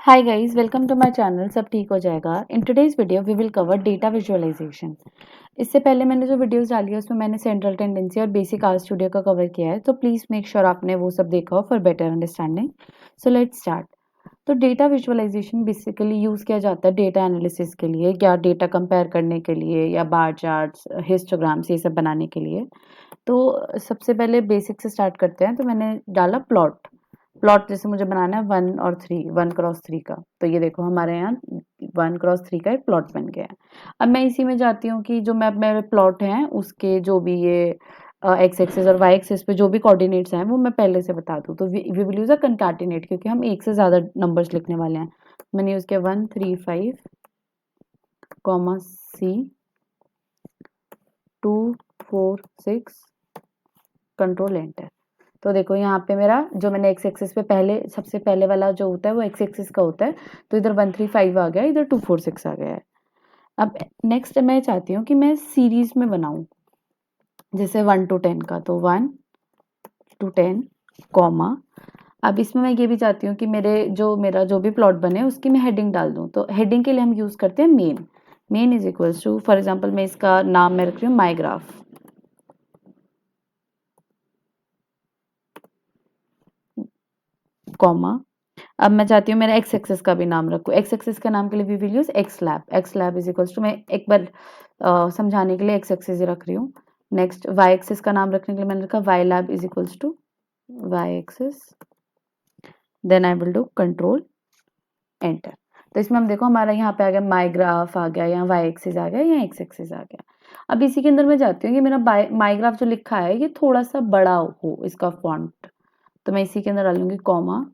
Hi guys, welcome to my channel सब ठीक हो जाएगा। In today's video we will cover data visualization। इससे पहले मैंने जो वीडियोस डाली है उसमें मैंने सेंट्रल टेंडेंसी और बेसिक आर स्टूडियो का कवर किया है, तो प्लीज़ मेक श्योर आपने वो सब देखा हो for better understanding. So let's start. तो डेटा विजुअलाइजेशन बेसिकली यूज़ किया जाता है डेटा एनालिसिस के लिए या डेटा कंपेयर करने के लिए या बार चार्ट्स, हिस्टोग्राम्स ये सब बनाने के लिए। तो सबसे पहले बेसिक से स्टार्ट करते हैं। तो मैंने डाला प्लॉट। प्लॉट जैसे मुझे बनाना है 1 और 3, 1 क्रॉस 3 का। तो ये देखो हमारे यहाँ 1 क्रॉस 3 का एक प्लॉट बन गया है। अब मैं इसी में जाती हूँ कि जो मैप मेरे प्लॉट हैं उसके जो भी ये एक्स एक्सिस और वाई एक्सिस पे जो भी कोऑर्डिनेट्स हैं वो मैं पहले से बता दूँ। तो we will use a concatenate क्योंकि हम एक से ज़्यादा नंबर्स लिखने वाले हैं। मैंने यूज़ किया 1 3 5 कॉमा सी 2 4 6 कंट्रोल एंटर। तो देखो यहाँ पे मेरा जो मैंने एक्स एक्सिस पे पहले सबसे पहले वाला जो होता है वो एक्स एक्सिस का होता है। तो इधर 1 3 5 आ गया, इधर 2 4 6 आ गया है। अब नेक्स्ट मैं चाहती हूँ कि मैं सीरीज में बनाऊं, जैसे 1 to 10 का। तो 1 to 10 कॉमा। अब इसमें मैं ये भी चाहती हूँ कि मेरा जो भी प्लॉट बने उसकी मैं हेडिंग डाल दूँ। तो हेडिंग के लिए हम यूज़ करते हैं main. Main is equals to, for example मैं इसका नाम मैं रख रही हूँ माई ग्राफ, कॉमा। अब मैं चाहती हूँ मेरा एक्स एक्सिस का भी नाम रखूँ। एक्स एक्सिस का नाम के लिए we will use X lab. X lab is equals to, मैं एक बार समझाने के लिए एक्स एक्सिस ही रख रही हूँ। नेक्स्ट वाई एक्सिस का नाम रखने के लिए मैंने रखा Y lab is equals to Y axis. Then I will do control enter. तो इसमें हम देखो हमारा यहाँ पे आ गया माई ग्राफ आ गया, यहाँ वाई एक्सिस आ गया, यहाँ एक्स एक्सिस आ गया। अब इसी के अंदर मैं चाहती हूँ कि मेरा माई ग्राफ जो लिखा है ये थोड़ा सा बड़ा हो इसका फॉन्ट। तो मैं इसी के अंदर डालूंगी कॉमा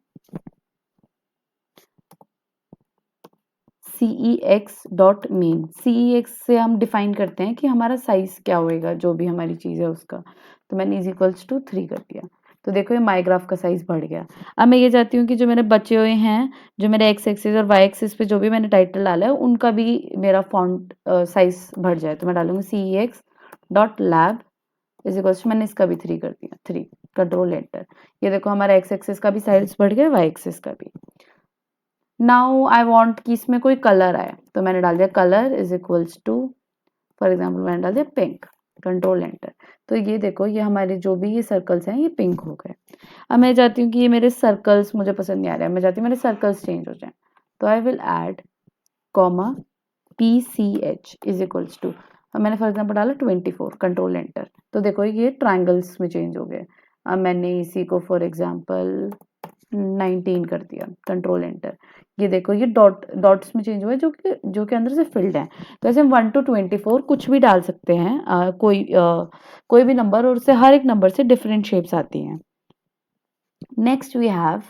cex.main। cex से हम डिफाइन करते हैं कि हमारा साइज क्या होएगा, जो भी हमारी चीज है उसका। तो मैंने इज इक्वल्स टू 3 कर दिया। तो देखो ये माई ग्राफ का साइज बढ़ गया। अब मैं ये चाहती हूँ कि जो मेरे बचे हुए हैं, जो मेरे एक्स एक्सिस और वाई एक्सिस पे जो भी मैंने टाइटल डाला है उनका भी मेरा फॉन्ट साइज बढ़ जाए। तो मैं डालूंगी cex.lab इज इक्वल्स टू, मैंने इसका भी 3 कर दिया, 3 कंट्रोल एंटर। ये देखो हमारा एक्स एक्सिस का भी साइज बढ़ गया, वाई एक्सिस का भी। नाउ आई वांट कि इसमें कोई कलर आए। तो मैंने डाल दिया colour is equals to, for example मैंने डाल दिया पिंक, कंट्रोल एंटर। तो ये देखो ये हमारे जो भी ये सर्कल्स हैं ये पिंक हो गए। अब मैं चाहती हूँ कि ये मेरे सर्कल्स मुझे पसंद नहीं आ रहा है, मैं चाहती हूँ मेरे सर्कल्स चेंज हो जाए। तो I will add comma PCH is equals to, अब मैंने फॉर एग्जाम्पल डाला 24, कंट्रोल एंटर। तो देखो ये ट्राइंगल्स में चेंज हो गए। अब मैंने इसी को फॉर एग्जाम्पल 19 कर दिया, कंट्रोल एंटर। ये देखो ये डॉट्स में चेंज हुआ है जो कि अंदर से फिल्ड है। तो ऐसे हम 1 to 24 कुछ भी डाल सकते हैं, कोई भी नंबर, और उससे हर एक नंबर से डिफरेंट शेप्स आती हैं। Next we have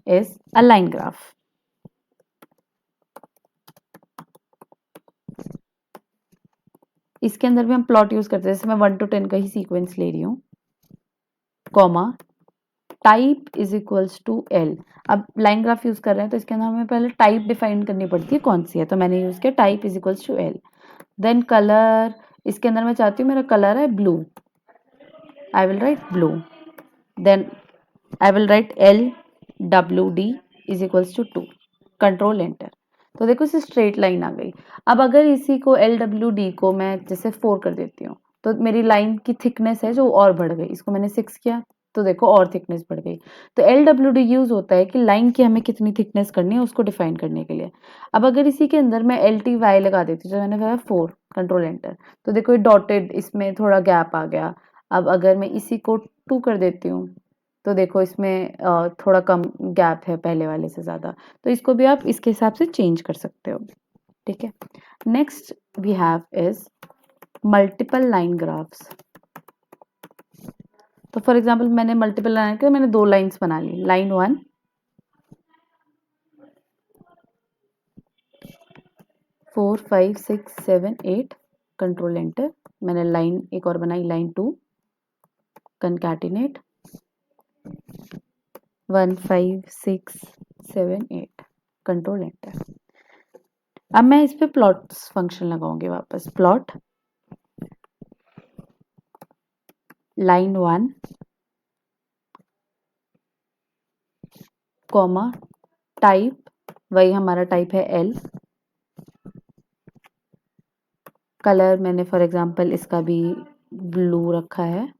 is a line graph. इसके अंदर भी हम प्लॉट यूज करते हैं। जैसे मैं 1 to 10 का ही सीक्वेंस ले रही हूँ, comma type is equals to L. अब लाइन ग्राफ यूज कर रहे हैं तो इसके अंदर हमें पहले टाइप डिफाइन करनी पड़ती है कौन सी है। तो मैंने यूज किया type is equals to L. Then colour, इसके अंदर मैं चाहती हूँ मेरा कलर है blue, I will write blue. Then I will write LWD is equals to 2, control enter. तो देखो इसे स्ट्रेट लाइन आ गई। अब अगर इसी को LWD को मैं जैसे 4 कर देती हूँ तो मेरी लाइन की थिकनेस है जो और बढ़ गई। इसको मैंने 6 किया तो देखो और थिकनेस बढ़ गई। तो LWD यूज होता है कि लाइन की हमें कितनी थिकनेस करनी है उसको डिफाइन करने के लिए। अब अगर इसी के अंदर मैं LTY लगा देती हूँ, तो मैंने कहा 4, कंट्रोल एंटर। तो देखो ये डॉटेड इसमें थोड़ा गैप आ गया। अब अगर मैं इसी को 2 कर देती हूँ तो देखो इसमें थोड़ा कम गैप है पहले वाले से ज़्यादा। तो इसको भी आप इसके हिसाब से चेंज कर सकते हो, ठीक है। Next we have is multiple line graphs. तो फॉर एग्जांपल मैंने मल्टीपल लाइन के मैंने 2 लाइंस बना ली, लाइन 1 4 5 6 7 8, कंट्रोल एंटर। मैंने लाइन एक और बनाई, लाइन 2 कंकैटिनेट 1 5 6 7 8, कंट्रोल एंटर। अब मैं इस पे प्लॉट फंक्शन लगाऊंगी वापस। प्लॉट लाइन 1 कॉमा टाइप वही हमारा टाइप है एल। कलर मैंने फॉर एग्जांपल इसका भी ब्लू रखा है,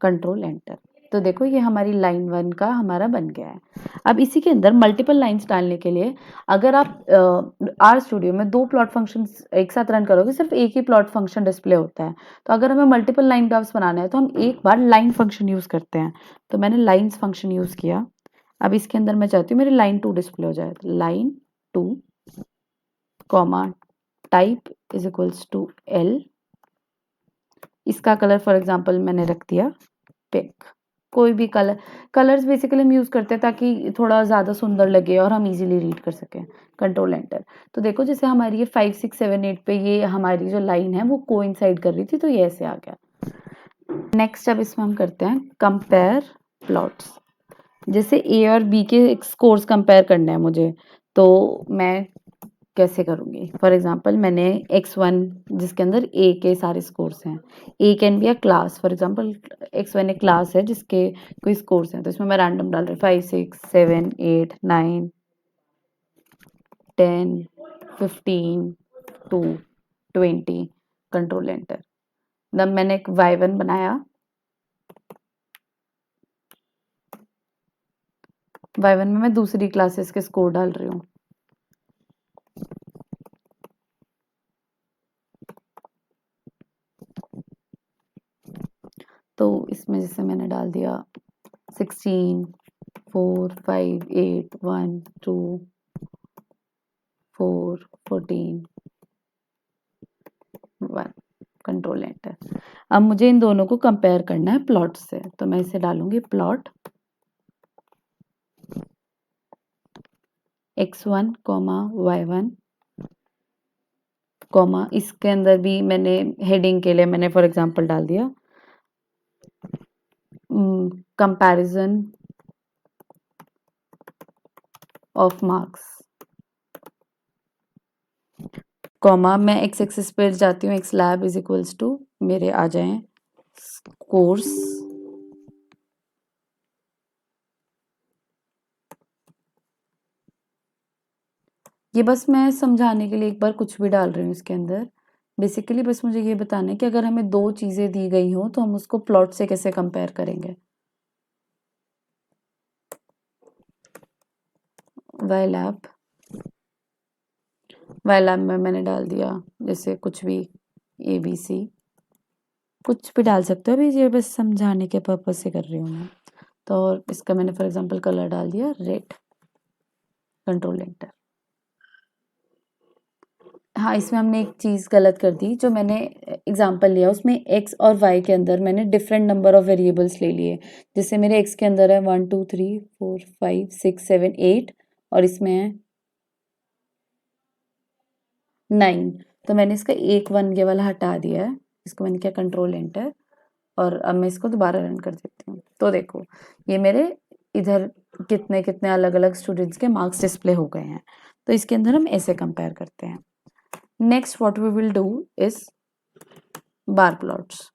कंट्रोल एंटर। तो देखो ये हमारी लाइन 1 का हमारा बन गया है। अब इसी के अंदर मल्टीपल लाइंस डालने के लिए अगर आप आर स्टूडियो में 2 प्लॉट फंक्शंस एक साथ रन करोगे, सिर्फ एक ही प्लॉट फंक्शन डिस्प्ले होता है। तो अगर हमें मल्टीपल लाइन ग्राफ्स बनाना है तो हम एक बार लाइन फंक्शन यूज करते हैं। तो मैंने लाइन्स फंक्शन यूज किया। अब इसके अंदर मैं चाहती हूँ मेरी लाइन 2 डिस्प्ले हो जाए। Line 2 comma type is equals to L. इसका कलर फॉर एग्जांपल मैंने रख दिया पिंक। कोई भी कलर्स बेसिकली हम यूज करते हैं ताकि थोड़ा ज्यादा सुंदर लगे और हम इजीली रीड कर सकें। Control enter. तो देखो जैसे हमारी ये 5 6 7 8 पे ये हमारी जो लाइन है वो कोइंसाइड कर रही थी, तो ये ऐसे आ गया। नेक्स्ट अब इसमें हम करते हैं कंपेयर प्लॉट्स। जैसे ए और बी के स्कोर्स कंपेयर करने हैं मुझे, तो मैं कैसे करूंगी? फॉर एग्जाम्पल मैंने x1 जिसके अंदर a के सारे स्कोर्स हैं। a can be a class, for example x1 एक क्लास है जिसके कोई स्कोर्स हैं, तो इसमें मैं रैंडम डाल रही हूँ 5 6 7 8 9 10 15 2 20। Control enter. तब मैंने एक y1 बनाया। y1 में मैं दूसरी क्लासेस के स्कोर डाल रही हूँ। तो इसमें जैसे मैंने डाल दिया 16 4 5 8 1 2 4 14 1। कंट्रोल एंटर। अब मुझे इन दोनों को कंपेयर करना है प्लॉट से, तो मैं इसे डालूंगी प्लॉट x1 y1 कॉमा इसके अंदर भी मैंने हेडिंग के लिए मैंने फॉर एग्जांपल डाल दिया कंपैरिजन ऑफ मार्क्स, कॉमा मैं एक्स एक्सिस पे जाती हूँ, X lab is equals to मेरे आ जाए कोर्स। ये बस मैं समझाने के लिए एक बार कुछ भी डाल रही हूँ इसके अंदर। बेसिकली बस मुझे ये बताना है कि अगर हमें दो चीजें दी गई हो तो हम उसको प्लॉट से कैसे कंपेयर करेंगे। वाइलैब में मैंने डाल दिया जैसे कुछ भी ABC, कुछ भी डाल सकते हो, अभी ये बस समझाने के पर्पज से कर रही हूँ मैं। तो इसका मैंने फॉर एग्जांपल कलर डाल दिया रेड। Control enter. हाँ, इसमें हमने एक चीज़ गलत कर दी, जो मैंने एग्जांपल लिया उसमें x और y के अंदर मैंने डिफरेंट नंबर ऑफ वेरिएबल्स ले लिए। जैसे मेरे x के अंदर है 1 2 3 4 5 6 7 8 और इसमें है 9। तो मैंने इसका एक 1 ये वाला हटा दिया है। इसको मैंने किया कंट्रोल एंटर और अब मैं इसको दोबारा रन कर देती हूँ। तो देखो ये मेरे इधर कितने कितने अलग अलग स्टूडेंट्स के मार्क्स डिस्प्ले हो गए हैं। तो इसके अंदर हम ऐसे कंपेयर करते हैं। Next what we will do is bar plots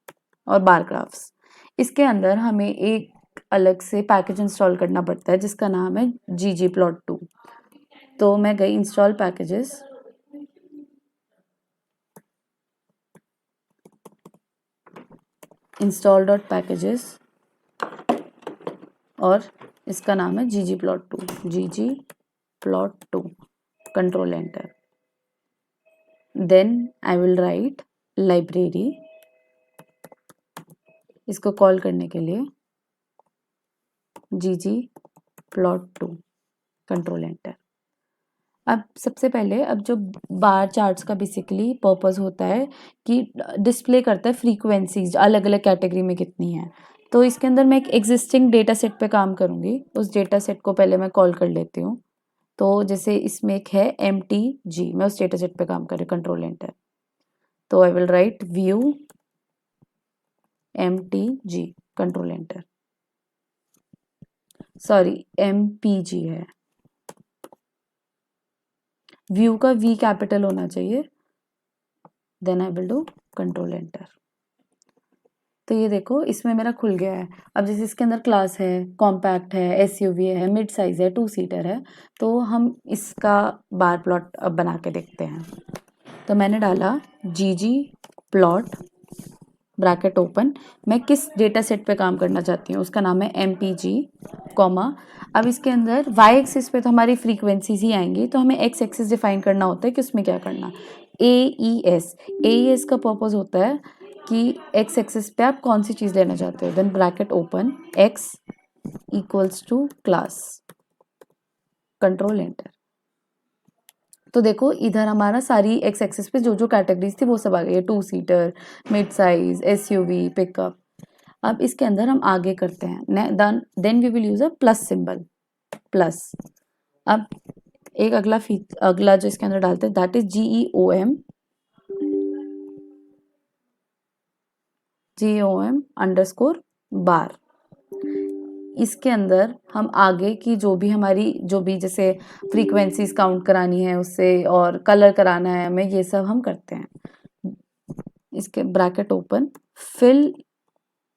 और बार ग्राफ्स। इसके अंदर हमें एक अलग से पैकेज इंस्टॉल करना पड़ता है जिसका नाम है ggplot2। तो मैं गई install packages, install dot packages और इसका नाम है ggplot2। Control enter. Then I will write library, इसको कॉल करने के लिए ggplot2। कंट्रोल एंटर। अब सबसे पहले अब जो बार चार्ट्स का बेसिकली पर्पस होता है कि डिस्प्ले करता है फ्रीक्वेंसीज अलग अलग कैटेगरी में कितनी है। तो इसके अंदर मैं एक एग्जिस्टिंग डेटा सेट पे काम करूंगी, उस डेटा सेट को पहले मैं कॉल कर लेती हूँ। तो जैसे इसमें एक है MTG, मैं उस डेटा सेट पे काम कर रही हूँ। Control enter. तो I will write view MTG। Control enter. Sorry MPG है, व्यू का V कैपिटल होना चाहिए। Then I will do control enter. तो ये देखो इसमें मेरा खुल गया है। अब जैसे इसके अंदर क्लास है, कॉम्पैक्ट है, एसयूवी है, मिड साइज है, 2 सीटर है, तो हम इसका बार प्लॉट अब बना के देखते हैं। तो मैंने डाला जीजी प्लॉट ब्रैकेट ओपन, मैं किस डेटा सेट पे काम करना चाहती हूँ उसका नाम है एमपीजी, कॉमा। अब इसके अंदर वाई एक्सिस पे तो हमारी फ्रीक्वेंसीज ही आएंगी, तो हमें एक्स एक्सिस डिफाइन करना होता है कि उसमें क्या करना। ए ई एस का पर्पज होता है कि एक्स एक्सिस पे आप कौन सी चीज़ लेना चाहते हो। Then bracket open, X equals to class, control enter. तो देखो इधर हमारा सारी एक्स एक्सिस पे जो जो कैटेगरीज थी वो सब आ गई है, 2 seater, mid size, SUV, pickup. अब इसके अंदर हम आगे करते हैं, then we will use a plus symbol, plus. अब एक अगला जो इसके अंदर डालते हैं that is GEOM underscore bar. इसके अंदर हम आगे की जो भी जैसे फ्रीक्वेंसीज काउंट करानी है उससे और कलर कराना है हमें, ये सब हम करते हैं। इसके bracket open, fill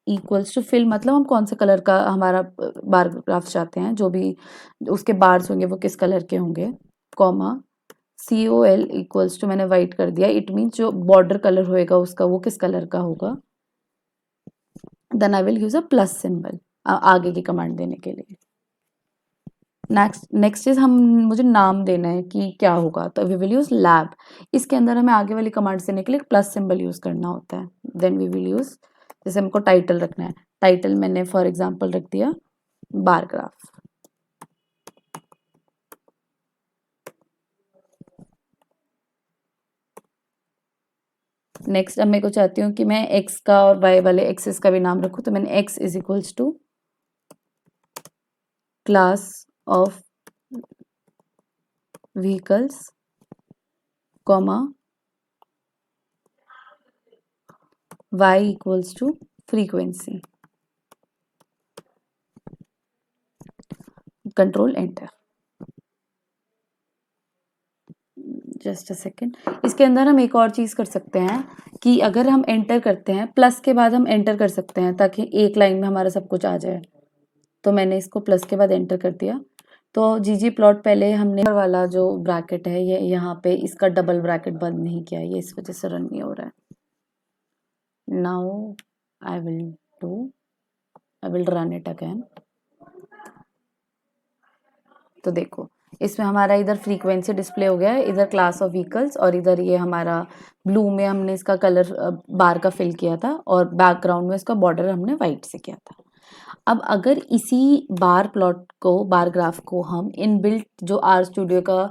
equals to, fill मतलब हम कौन से कलर का हमारा बार ग्राफ चाहते हैं, जो भी उसके बार्स होंगे वो किस कलर के होंगे, कॉमा। COL इक्वल्स टू, मैंने वाइट कर दिया, इट मीन्स जो बॉर्डर कलर होएगा उसका वो किस कलर का होगा। Then I will use a plus symbol आगे की कमांड देने के लिए। नेक्स्ट इज मुझे नाम देना है कि क्या होगा, तो वी विल यूज लैब। इसके अंदर हमें आगे वाली कमांड देने के लिए प्लस सिंबल यूज करना होता है। देन वी विल यूज, जैसे हमको टाइटल रखना है, टाइटल मैंने फॉर एग्जांपल रख दिया बार ग्राफ। नेक्स्ट अब मैं को चाहती हूँ कि मैं एक्स का और वाई वाले एक्सिस का भी नाम रखूँ, तो मैंने X is equals to class of vehicles, comma, Y equals to frequency, control enter. Just a second, इसके अंदर हम एक और चीज़ कर सकते हैं कि अगर हम एंटर करते हैं प्लस के बाद हम एंटर कर सकते हैं ताकि एक लाइन में हमारा सब कुछ आ जाए। तो मैंने इसको प्लस के बाद एंटर कर दिया। तो जीजी प्लॉट पहले हमने वाला जो ब्रैकेट है ये यहाँ पे इसका डबल ब्रैकेट बंद नहीं किया, ये इस वजह से रन नहीं हो रहा है। Now I will run it again. तो देखो इसमें हमारा इधर फ्रीक्वेंसी डिस्प्ले हो गया है, इधर क्लास ऑफ व्हीकल्स, और इधर ये हमारा ब्लू में हमने इसका कलर बार का फिल किया था और बैकग्राउंड में इसका बॉर्डर हमने वाइट से किया था। अब अगर इसी बार प्लॉट को, बार ग्राफ को हम इनबिल्ट जो आर स्टूडियो का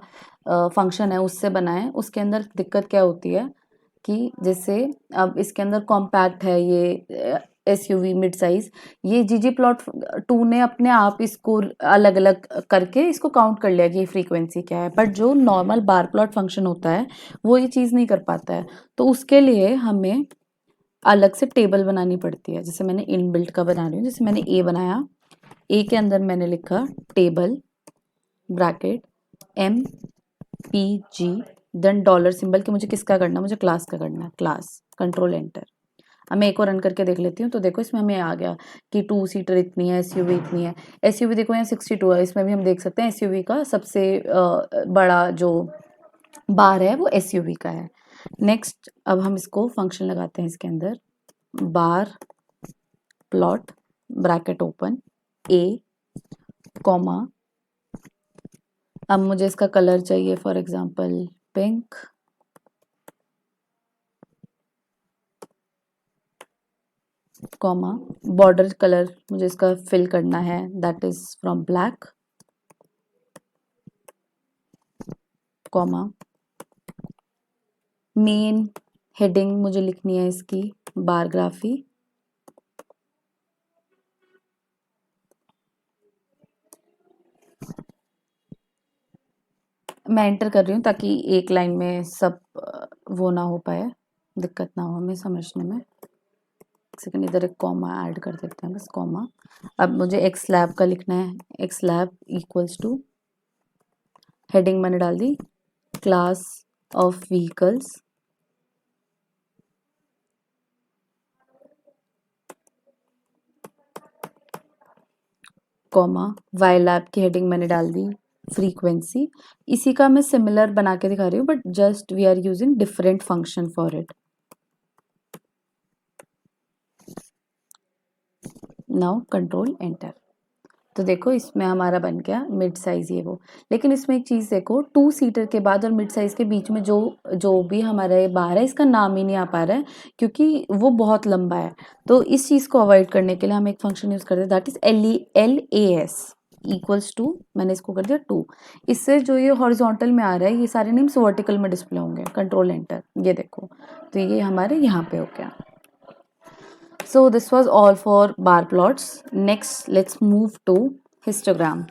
फंक्शन है उससे बनाएं, उसके अंदर दिक्कत क्या होती है कि जैसे अब इसके अंदर कॉम्पैक्ट है ये एसयूवी मिड साइज, ये जीजी प्लॉट 2 ने अपने आप इसको अलग अलग करके इसको काउंट कर लिया कि ये फ्रीक्वेंसी क्या है, बट जो नॉर्मल बार प्लॉट फंक्शन होता है वो ये चीज़ नहीं कर पाता है। तो उसके लिए हमें अलग से टेबल बनानी पड़ती है। जैसे मैंने इनबिल्ट का बना रही हूँ, जैसे मैंने ए बनाया, ए के अंदर मैंने लिखा table bracket MPG, then dollar symbol कि मुझे किसका करना, मुझे क्लास का करना है, क्लास, कंट्रोल एंटर। अब मैं एक और रन करके देख लेती हूँ। तो देखो इसमें हमें आ गया कि 2 सीटर इतनी है, एसयूवी इतनी है। एसयूवी देखो यहाँ 62 है, इसमें भी हम देख सकते हैं एसयूवी का सबसे बड़ा जो बार है वो एसयूवी का है। नेक्स्ट अब हम इसको फंक्शन लगाते हैं इसके अंदर, बार प्लॉट ब्रैकेट ओपन ए, कॉमा। अब मुझे इसका कलर चाहिए for example pink, comma, border colour मुझे इसका फिल करना है that is from black, comma. Main heading मुझे लिखनी है इसकी बार ग्राफी, मैं एंटर कर रही हूँ ताकि एक लाइन में सब वो ना हो पाए, दिक्कत ना हो हमें समझने में। एक सेकंड, इधर एक कॉमा ऐड कर देते हैं बस, कॉमा। अब मुझे एक्स स्लैब का लिखना है, X slab equals to, heading मैंने डाल दी class of vehicles, comma Y lab की हेडिंग मैंने डाल दी फ्रीक्वेंसी। इसी का मैं सिमिलर बना के दिखा रही हूँ, but just we are using different function for it. Now control enter. तो देखो इसमें हमारा बन गया मिड साइज ये वो। लेकिन इसमें एक चीज़ देखो, 2 सीटर के बाद और मिड साइज के बीच में जो जो भी हमारा ये बार है, इसका नाम ही नहीं आ पा रहा है क्योंकि वो बहुत लंबा है। तो इस चीज़ को अवॉइड करने के लिए हम एक फंक्शन यूज़ करते हैं, that is LAS equals to, मैंने इसको कर दिया 2। इससे जो ये हॉरिजॉन्टल में आ रहा है, ये सारे नेम्स वर्टिकल में डिस्प्ले होंगे। कंट्रोल एंटर, ये देखो, तो ये हमारे यहाँ पे हो गया। So this was all for bar plots. Next, let's move to histogram.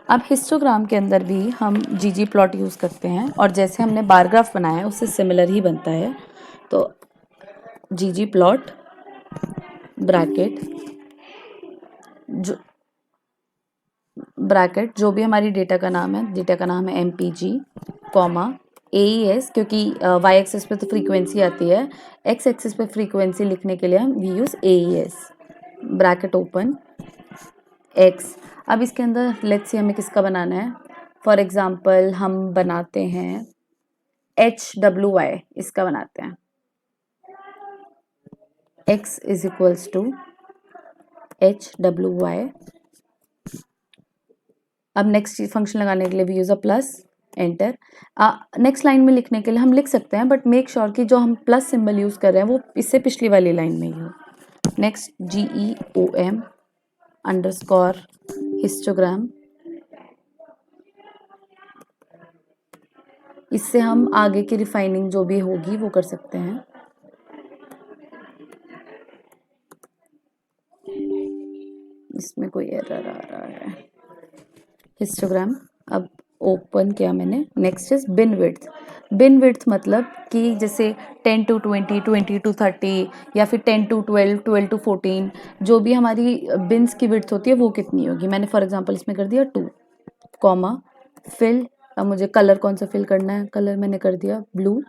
अब हिस्टोग्राम के अंदर भी हम जीजी प्लॉट यूज़ करते हैं, और जैसे हमने बार ग्राफ बनाया है उससे सिमिलर ही बनता है। तो जीजी प्लॉट ब्रैकेट जो भी हमारी डेटा का नाम है, डेटा का नाम है MPG, कॉमा AES, क्योंकि y एक्सिस पे तो फ्रीक्वेंसी आती है, x एक्सिस पे फ्रीक्वेंसी लिखने के लिए हम we use AES, bracket open x। अब इसके अंदर लेट्स सी हमें किसका बनाना है। फॉर एग्जांपल हम बनाते हैं HWY, इसका बनाते हैं। x is equals to HWY। अब नेक्स्ट फंक्शन लगाने के लिए we use a plus enter. Next line में लिखने के लिए हम लिख सकते हैं, बट मेक श्योर कि जो हम प्लस सिंबल यूज़ कर रहे हैं वो इससे पिछली वाली लाइन में ही हो। Next GEOM underscore histogram. इससे हम आगे की रिफाइनिंग जो भी होगी वो कर सकते हैं। इसमें कोई एरर आ रहा है। हिस्टोग्राम अब ओपन किया मैंने। Next is bin width. Bin width मतलब कि जैसे 10 to 20, 20 to 30, या फिर 10 to 12, 12 to 14, जो भी हमारी बिन्स की विड्थ होती है वो कितनी होगी। मैंने फॉर एग्जांपल इसमें कर दिया 2, कॉमा फिल। अब मुझे कलर कौन सा फिल करना है, कलर मैंने कर दिया ब्लू।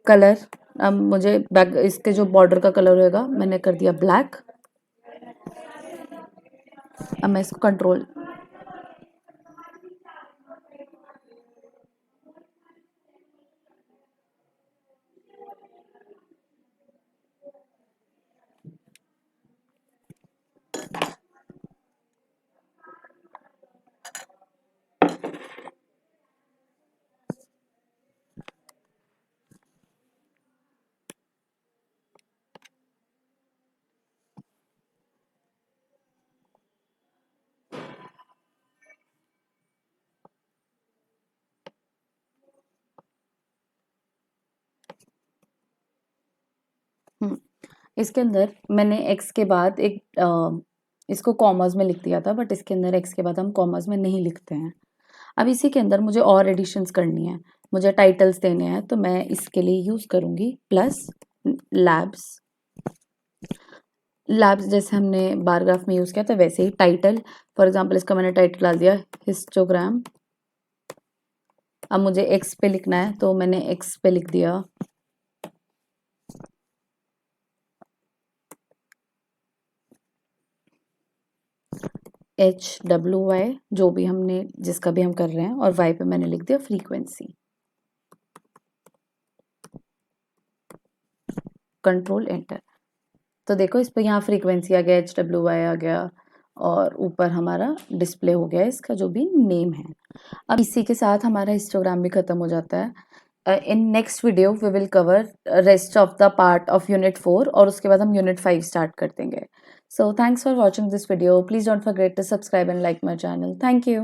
कलर, अब मुझे बैक इसके जो बॉर्डर का कलर होगा मैंने कर दिया ब्लैक। अब मैं इसको कंट्रोल, इसके अंदर मैंने x के बाद एक इसको कॉमर्स में लिख दिया था, बट इसके अंदर x के बाद हम कॉमर्स में नहीं लिखते हैं। अब इसी के अंदर मुझे और एडिशंस करनी है, मुझे टाइटल्स देने हैं, तो मैं इसके लिए यूज़ करूँगी प्लस लैब्स। लैब्स जैसे हमने बार ग्राफ में यूज़ किया था वैसे ही टाइटल। फॉर एग्जांपल इसका मैंने टाइटल डाल दिया हिस्टोग्राम। अब मुझे x पे लिखना है तो मैंने x पे लिख दिया HWY, जो भी हमने जिसका भी हम कर रहे हैं, और y पे मैंने लिख दिया फ्रीक्वेंसी। Control enter. तो देखो इस पे यहाँ फ्रीक्वेंसी आ गया, HWY आ गया, और ऊपर हमारा डिस्प्ले हो गया इसका जो भी नेम है। अब इसी के साथ हमारा हिस्टोग्राम भी खत्म हो जाता है। In next video we will cover rest of the part of unit 4, और उसके बाद हम यूनिट 5 स्टार्ट कर देंगे। So thanks for watching this video. Please don't forget to subscribe and like my channel. Thank you.